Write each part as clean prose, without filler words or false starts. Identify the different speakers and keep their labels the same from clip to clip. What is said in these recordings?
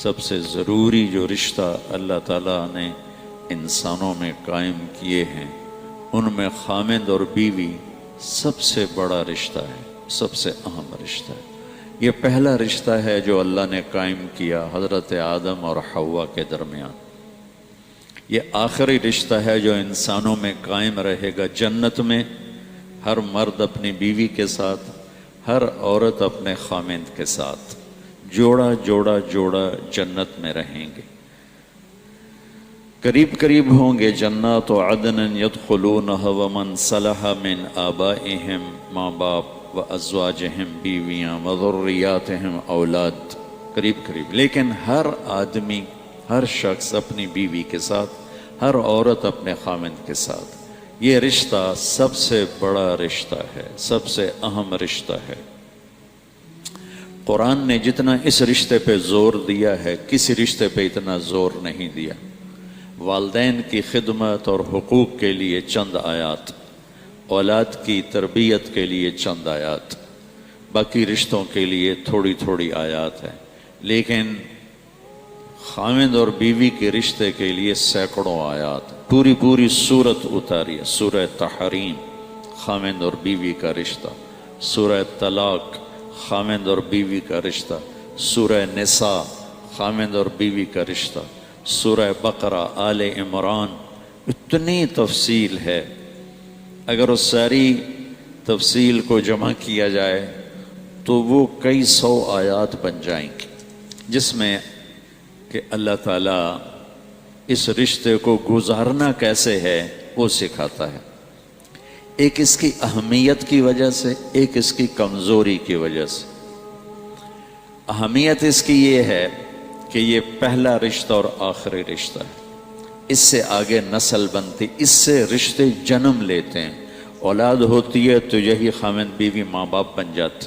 Speaker 1: سب سے ضروری جو رشتہ اللہ تعالیٰ نے انسانوں میں قائم کیے ہیں ان میں خامند اور بیوی سب سے بڑا رشتہ ہے، سب سے اہم رشتہ ہے۔ یہ پہلا رشتہ ہے جو اللہ نے قائم کیا حضرت آدم اور حوا کے درمیان۔ یہ آخری رشتہ ہے جو انسانوں میں قائم رہے گا جنت میں، ہر مرد اپنی بیوی کے ساتھ، ہر عورت اپنے خامند کے ساتھ، جوڑا جوڑا جوڑا جنت میں رہیں گے، قریب قریب ہوں گے۔ جنات عدن یدخلونها ومن صلح من آبائہم، ماں باپ و ازواجہم، بیویاں و ذریاتہم، اولاد، قریب قریب۔ لیکن ہر آدمی، ہر شخص اپنی بیوی کے ساتھ، ہر عورت اپنے خامند کے ساتھ۔ یہ رشتہ سب سے بڑا رشتہ ہے، سب سے اہم رشتہ ہے۔ قرآن نے جتنا اس رشتے پہ زور دیا ہے کسی رشتے پہ اتنا زور نہیں دیا۔ والدین کی خدمت اور حقوق کے لیے چند آیات، اولاد کی تربیت کے لیے چند آیات، باقی رشتوں کے لیے تھوڑی تھوڑی آیات ہیں، لیکن خامند اور بیوی کے رشتے کے لیے سینکڑوں آیات، پوری پوری سورت اتاری ہے۔ سورہ تحریم، خامند اور بیوی کا رشتہ، سورہ طلاق، خامند اور بیوی کا رشتہ، سورہ نساء، خامند اور بیوی کا رشتہ، سورہ بقرہ، آل عمران، اتنی تفصیل ہے۔ اگر اس ساری تفصیل کو جمع کیا جائے تو وہ کئی سو آیات بن جائیں گی، جس میں کہ اللہ تعالیٰ اس رشتے کو گزارنا کیسے ہے وہ سکھاتا ہے۔ ایک اس کی اہمیت کی وجہ سے، ایک اس کی کمزوری کی وجہ سے۔ اہمیت اس کی یہ ہے کہ یہ پہلا رشتہ اور آخری رشتہ ہے، اس سے آگے نسل بنتی، اس سے رشتے جنم لیتے ہیں۔ اولاد ہوتی ہے تو یہی خامند بیوی ماں باپ بن جاتے،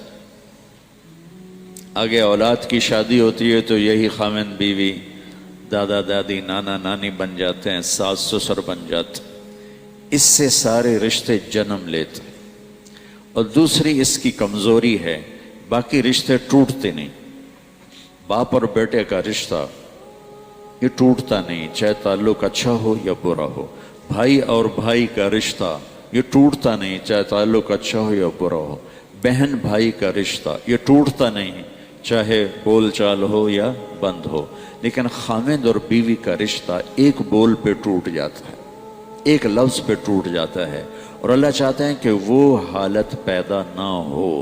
Speaker 1: آگے اولاد کی شادی ہوتی ہے تو یہی خامند بیوی دادا دادی نانا نانی بن جاتے ہیں، ساس سسر بن جاتے ہیں۔ اس سے سارے رشتے جنم لیتے ہیں۔ اور دوسری اس کی کمزوری ہے، باقی رشتے ٹوٹتے نہیں۔ باپ اور بیٹے کا رشتہ یہ ٹوٹتا نہیں، چاہے تعلق اچھا ہو یا برا ہو۔ بھائی اور بھائی کا رشتہ یہ ٹوٹتا نہیں، چاہے تعلق اچھا ہو یا برا ہو۔ بہن بھائی کا رشتہ یہ ٹوٹتا نہیں، چاہے بول چال ہو یا بند ہو۔ لیکن خامند اور بیوی کا رشتہ ایک بول پہ ٹوٹ جاتا ہے، ایک لفظ پہ ٹوٹ جاتا ہے، اور اللہ چاہتے ہیں کہ وہ حالت پیدا نہ ہو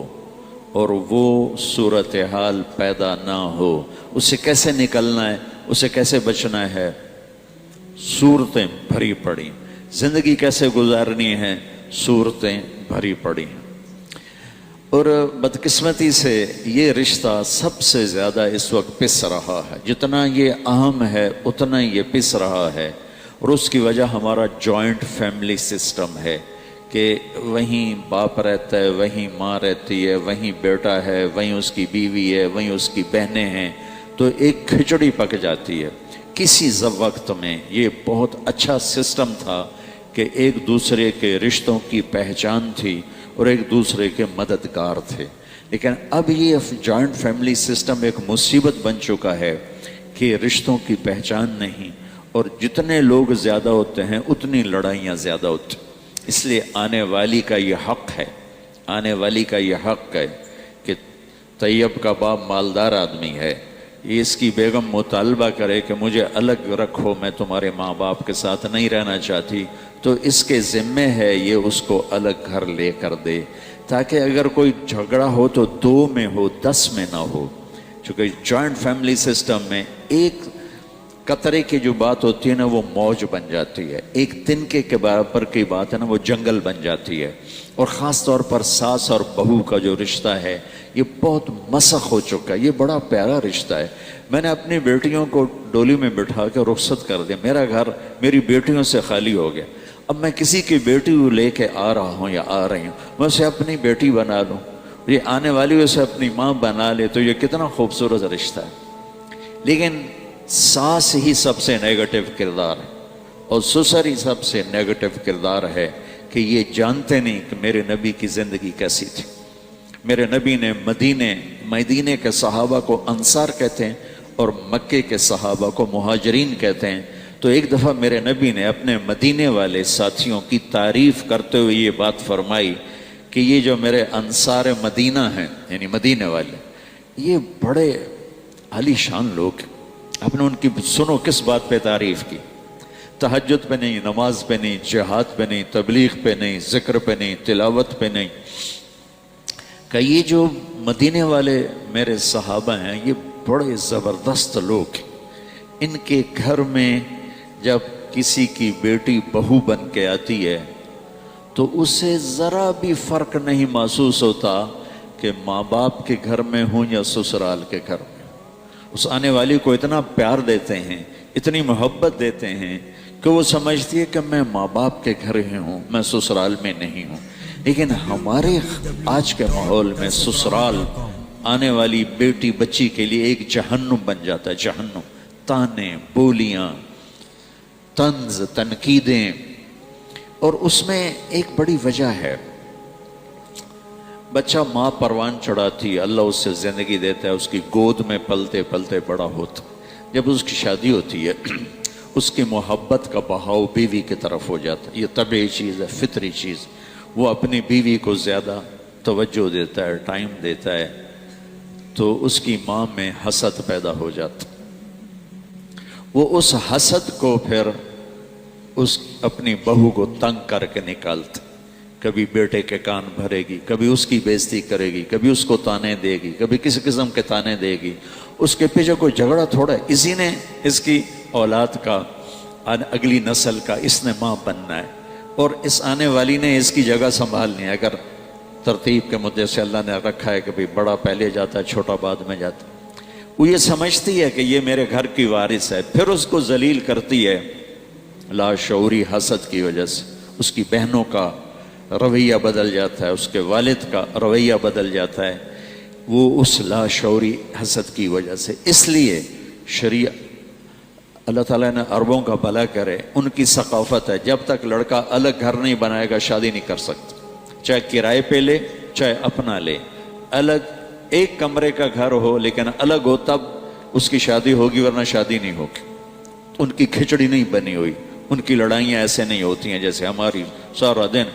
Speaker 1: اور وہ صورتحال پیدا نہ ہو۔ اسے کیسے نکلنا ہے، اسے کیسے بچنا ہے؟ صورتیں بھری پڑی، زندگی کیسے گزارنی ہے، صورتیں بھری پڑی ہیں۔ اور بدقسمتی سے یہ رشتہ سب سے زیادہ اس وقت پس رہا ہے، جتنا یہ اہم ہے اتنا یہ پس رہا ہے۔ اور اس کی وجہ ہمارا جوائنٹ فیملی سسٹم ہے کہ وہیں باپ رہتا ہے، وہیں ماں رہتی ہے، وہیں بیٹا ہے، وہیں اس کی بیوی ہے، وہیں اس کی بہنیں ہیں، تو ایک کھچڑی پک جاتی ہے۔ کسی وقت میں یہ بہت اچھا سسٹم تھا کہ ایک دوسرے کے رشتوں کی پہچان تھی اور ایک دوسرے کے مددگار تھے، لیکن اب یہ جوائنٹ فیملی سسٹم ایک مصیبت بن چکا ہے کہ رشتوں کی پہچان نہیں، اور جتنے لوگ زیادہ ہوتے ہیں اتنی لڑائیاں زیادہ ہوتی ہیں۔ اس لیے آنے والی کا یہ حق ہے، آنے والی کا یہ حق ہے کہ طیب کا باپ مالدار آدمی ہے، یہ اس کی بیگم مطالبہ کرے کہ مجھے الگ رکھو، میں تمہارے ماں باپ کے ساتھ نہیں رہنا چاہتی، تو اس کے ذمے ہے یہ اس کو الگ گھر لے کر دے، تاکہ اگر کوئی جھگڑا ہو تو 2 میں ہو، 10 میں نہ ہو۔ چونکہ جوائنٹ فیملی سسٹم میں ایک قطرے کی جو بات ہوتی ہے نا وہ موج بن جاتی ہے، ایک تنکے کے برابر کی بات ہے نا وہ جنگل بن جاتی ہے۔ اور خاص طور پر ساس اور بہو کا جو رشتہ ہے یہ بہت مسخ ہو چکا ہے، یہ بڑا پیارا رشتہ ہے۔ میں نے اپنی بیٹیوں کو ڈولی میں بٹھا کے رخصت کر دیا، میرا گھر میری بیٹیوں سے خالی ہو گیا۔ اب میں کسی کی بیٹی کو لے کے آ رہا ہوں یا آ رہی ہوں، میں اسے اپنی بیٹی بنا لوں، یہ آنے والی اسے اپنی ماں بنا لے، تو یہ کتنا خوبصورت رشتہ ہے۔ لیکن ساس ہی سب سے نیگیٹو کردار ہے اور سسر ہی سب سے نیگیٹو کردار ہے کہ یہ جانتے نہیں کہ میرے نبی کی زندگی کیسی تھی۔ میرے نبی نے مدینے کے صحابہ کو انصار کہتے ہیں، اور مکے کے صحابہ کو مہاجرین کہتے ہیں، تو ایک دفعہ میرے نبی نے اپنے مدینے والے ساتھیوں کی تعریف کرتے ہوئے یہ بات فرمائی کہ یہ جو میرے انصار مدینہ ہیں، یعنی مدینے والے، یہ بڑے عالی شان لوگ ہیں۔ آپ نے ان کی سنو کس بات پہ تعریف کی، تہجد پہ نہیں، نماز پہ نہیں، جہاد پہ نہیں، تبلیغ پہ نہیں، ذکر پہ نہیں، تلاوت پہ نہیں، کہ یہ جو مدینے والے میرے صحابہ ہیں یہ بڑے زبردست لوگ ہیں۔ ان کے گھر میں جب کسی کی بیٹی بہو بن کے آتی ہے تو اسے ذرا بھی فرق نہیں محسوس ہوتا کہ ماں باپ کے گھر میں ہوں یا سسرال کے گھر میں۔ اس آنے والی کو اتنا پیار دیتے ہیں، اتنی محبت دیتے ہیں کہ وہ سمجھتی ہے کہ میں ماں باپ کے گھر ہی ہوں، میں سسرال میں نہیں ہوں۔ لیکن ہمارے آج کے ماحول میں سسرال آنے والی بیٹی بچی کے لیے ایک جہنم بن جاتا ہے، جہنم، تانے، بولیاں، طنز، تنقیدیں۔ اور اس میں ایک بڑی وجہ ہے، بچہ ماں پروان چڑھاتی، اللہ اس سے زندگی دیتا ہے، اس کی گود میں پلتے پلتے بڑا ہوتا، جب اس کی شادی ہوتی ہے اس کی محبت کا بہاؤ بیوی کی طرف ہو جاتا ہے۔ یہ طبیعی چیز ہے، فطری چیز۔ وہ اپنی بیوی کو زیادہ توجہ دیتا ہے، ٹائم دیتا ہے، تو اس کی ماں میں حسد پیدا ہو جاتا۔ وہ اس حسد کو پھر اس اپنی بہو کو تنگ کر کے نکالتا، کبھی بیٹے کے کان بھرے گی، کبھی اس کی بےزتی کرے گی، کبھی اس کو تانے دے گی، کبھی کسی قسم کے تانے دے گی۔ اس کے پیچھے کوئی جھگڑا تھوڑا ہے، اسی نے اس کی اولاد کا، اگلی نسل کا اس نے ماں بننا ہے، اور اس آنے والی نے اس کی جگہ سنبھالنی ہے۔ اگر ترتیب کے مدے سے اللہ نے رکھا ہے کہ بھی بڑا پہلے جاتا ہے، چھوٹا بعد میں جاتا ہے، وہ یہ سمجھتی ہے کہ یہ میرے گھر کی وارث ہے، پھر اس کو ذلیل کرتی ہے لاشعوری حسد کی وجہ سے۔ اس کی بہنوں کا رویہ بدل جاتا ہے، اس کے والد کا رویہ بدل جاتا ہے، وہ اس لاشعوری حسد کی وجہ سے۔ اس لیے شریعت، اللہ تعالیٰ نے عربوں کا بھلا کرے، ان کی ثقافت ہے جب تک لڑکا الگ گھر نہیں بنائے گا شادی نہیں کر سکتا، چاہے کرائے پہ لے چاہے اپنا لے، الگ ایک کمرے کا گھر ہو لیکن الگ ہو تب اس کی شادی ہوگی، ورنہ شادی نہیں ہوگی۔ ان کی کھچڑی نہیں بنی ہوئی، ان کی لڑائیاں ایسے نہیں ہوتی ہیں جیسے ہماری، سارا دن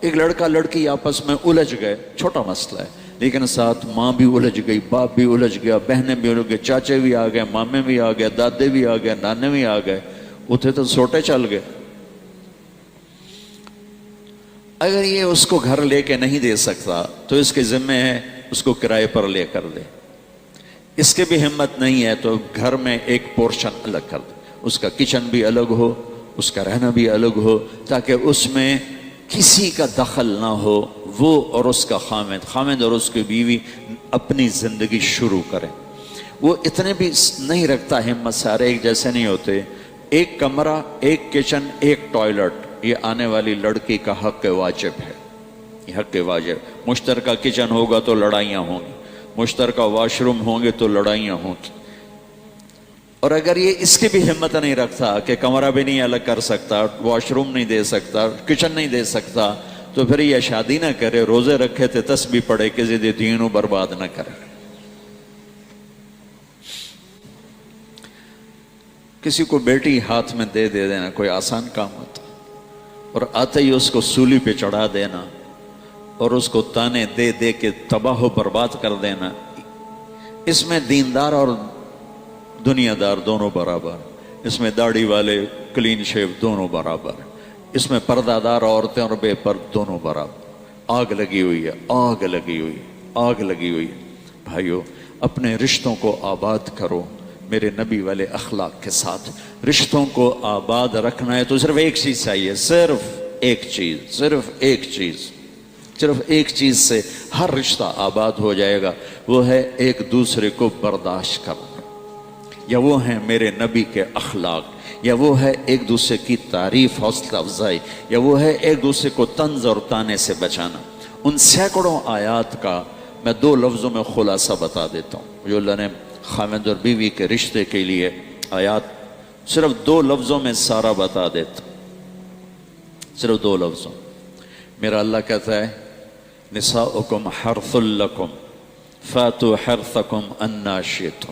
Speaker 1: ایک لڑکا لڑکی آپس میں الجھ گئے، چھوٹا مسئلہ ہے، لیکن ساتھ ماں بھی الجھ گئی، باپ بھی الجھ گیا، بہنیں بھی الجھ گئے، چاچے بھی آ گئے، مامے بھی آ گئے، دادے بھی آ گئے، نانے بھی آ گئے، اتنے تو سوٹے چل گئے۔ اگر یہ اس کو گھر لے کے نہیں دے سکتا تو اس کے ذمہ ہے اس کو کرائے پر لے کر دے، اس کے بھی ہمت نہیں ہے تو گھر میں ایک پورشن الگ کر دے، اس کا کچن بھی الگ ہو، اس کا رہنا بھی الگ ہو، تاکہ اس میں کسی کا دخل نہ ہو، وہ اور اس کا خامد اور اس کی بیوی اپنی زندگی شروع کریں۔ وہ اتنے بھی نہیں رکھتا ہمت، سارے ایک جیسے نہیں ہوتے۔ ایک کمرہ، ایک کچن، ایک ٹوائلٹ، یہ آنے والی لڑکی کا حق واجب ہے، یہ حق واجب۔ مشترکہ کچن ہوگا تو لڑائیاں ہوں گی، مشترکہ واش روم ہوں گے تو لڑائیاں ہوں گی۔ اور اگر یہ اس کی بھی ہمت نہیں رکھتا کہ کمرہ بھی نہیں الگ کر سکتا، واش روم نہیں دے سکتا، کچن نہیں دے سکتا، تو پھر یہ شادی نہ کرے، روزے رکھے تھے تسبیح پڑھے، کسی دے دینوں برباد نہ کرے۔ کسی کو بیٹی ہاتھ میں دے دینا کوئی آسان کام ہوتا، اور آتے ہی اس کو سولی پہ چڑھا دینا اور اس کو تانے دے دے کے تباہ و برباد کر دینا، اس میں دیندار اور دنیا دار دونوں برابر، اس میں داڑھی والے کلین شیو دونوں برابر، اس میں پردہ دار عورتیں اور بے پرد دونوں برابر۔ آگ لگی ہوئی ہے، آگ لگی ہوئی ہے، آگ لگی ہوئی ہے۔ بھائیو، اپنے رشتوں کو آباد کرو میرے نبی والے اخلاق کے ساتھ۔ رشتوں کو آباد رکھنا ہے تو صرف ایک چیز چاہیے، صرف ایک چیز، صرف ایک چیز، صرف ایک چیز سے ہر رشتہ آباد ہو جائے گا، وہ ہے ایک دوسرے کو برداشت کرنا، یا وہ ہیں میرے نبی کے اخلاق، یا وہ ہے ایک دوسرے کی تعریف، حوصلہ افزائی، یا وہ ہے ایک دوسرے کو طنز اور تانے سے بچانا۔ ان سینکڑوں آیات کا میں 2 لفظوں میں خلاصہ بتا دیتا ہوں جو اللہ نے خاوند اور بیوی کے رشتے کے لیے آیات، صرف 2 لفظوں میں سارا بتا دیتا، صرف 2 لفظوں۔ میرا اللہ کہتا ہے نساؤکم حرث لکم فاتوا حرثکم انا شئتم،